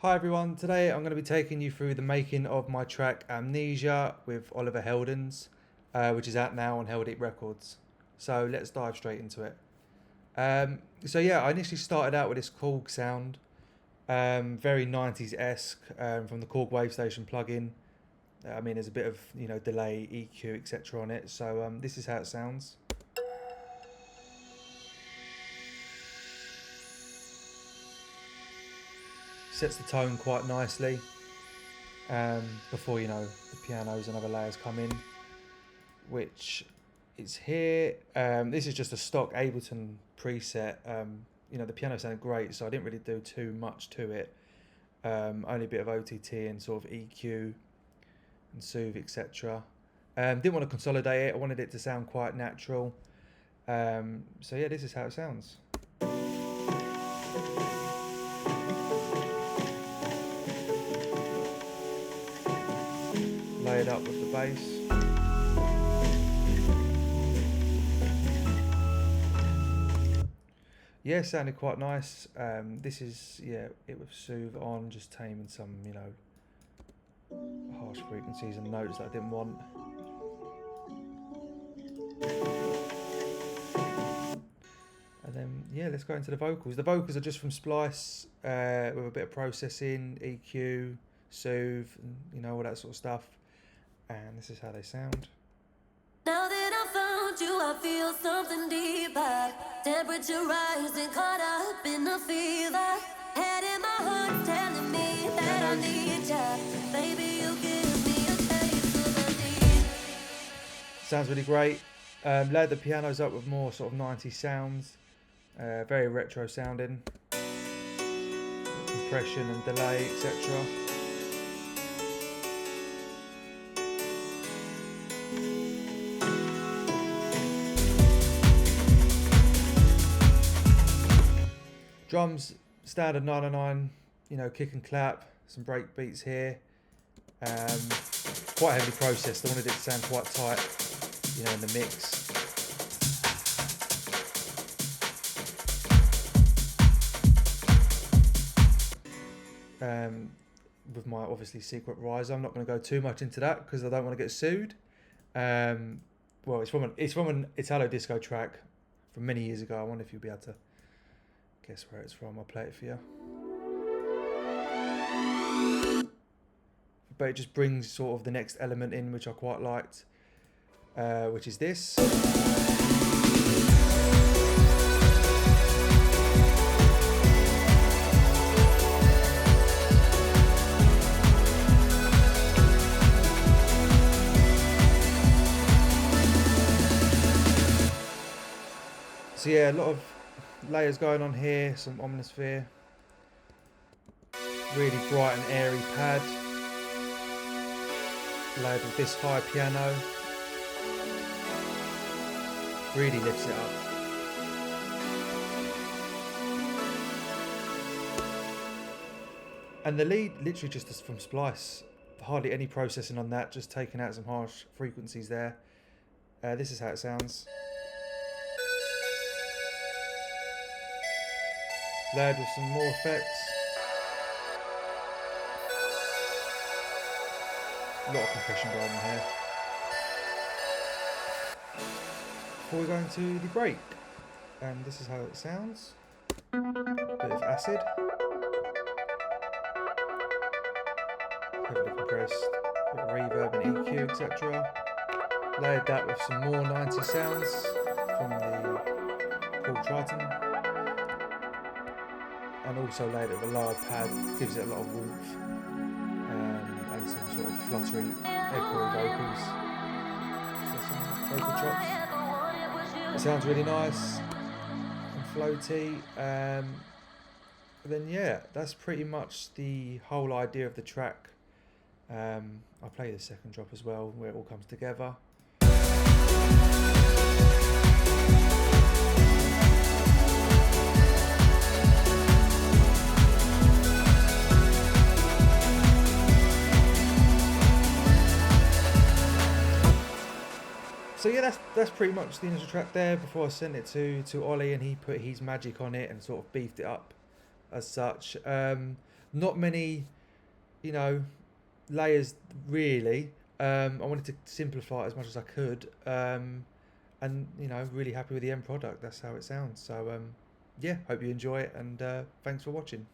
Hi everyone, today I'm going to be taking you through the making of my track Amnesia with Oliver Heldens, which is out now on Hell Deep Records. So let's dive straight into it. I initially started out with this Korg sound, very 90s-esque, from the Korg Wave Station plugin. There's a bit of delay, EQ, etc. on it. So this is how it sounds. Sets the tone quite nicely. Before the pianos and other layers come in, which is here. This is just a stock Ableton preset. The piano sounded great, so I didn't really do too much to it. Only a bit of OTT and sort of EQ and soothe, etc. Didn't want to consolidate it. I wanted it to sound quite natural. This is how it sounds. Lay it up with the bass. Yeah, sounded quite nice. This is, it with soothe on, just taming some, harsh frequencies and notes that I didn't want. And then, let's go into the vocals. The vocals are just from Splice, with a bit of processing, EQ, soothe, and, all that sort of stuff. And this is how they sound. Now that I found you, I feel something deeper. Temperature rising, caught up in the fever. Head in my heart telling me that I need ya. Baby, you give me a taste of the deep. Sounds really great. Layered the pianos up with more sort of 90s sounds. Very retro sounding. Compression and delay, etc. Drums, standard 909, kick and clap, some break beats here. Quite heavily processed. I wanted it to sound quite tight, in the mix. With my obviously secret riser, I'm not going to go too much into that because I don't want to get sued. It's from an Italo disco track from many years ago. I wonder if you'll be able to guess where it's from. I'll play it for you. But it just brings sort of the next element in, which I quite liked, which is this. So a lot of layers going on here, some omnisphere, really bright and airy pad, layered with this high piano, really lifts it up. And the lead literally just is from Splice, hardly any processing on that, just taking out some harsh frequencies there. This is how it sounds. Layered with some more effects. A lot of compression going on here. Before we go into the break, and this is how it sounds. Bit of acid. Heavily compressed. Bit of reverb and EQ, etc. Layered that with some more 90 sounds from the Paul Triton. And also layered it with a lower pad, gives it a lot of warmth, and some sort of fluttery, echoey vocals. So some vocal chops. It sounds really nice and floaty. That's pretty much the whole idea of the track. I'll play the second drop as well, where it all comes together. So that's pretty much the initial track there. Before I sent it to Ollie, and he put his magic on it and sort of beefed it up as such. Not many, you know, layers really. I wanted to simplify it as much as I could, and you know, really happy with the end product. That's how it sounds. So yeah, hope you enjoy it, and thanks for watching.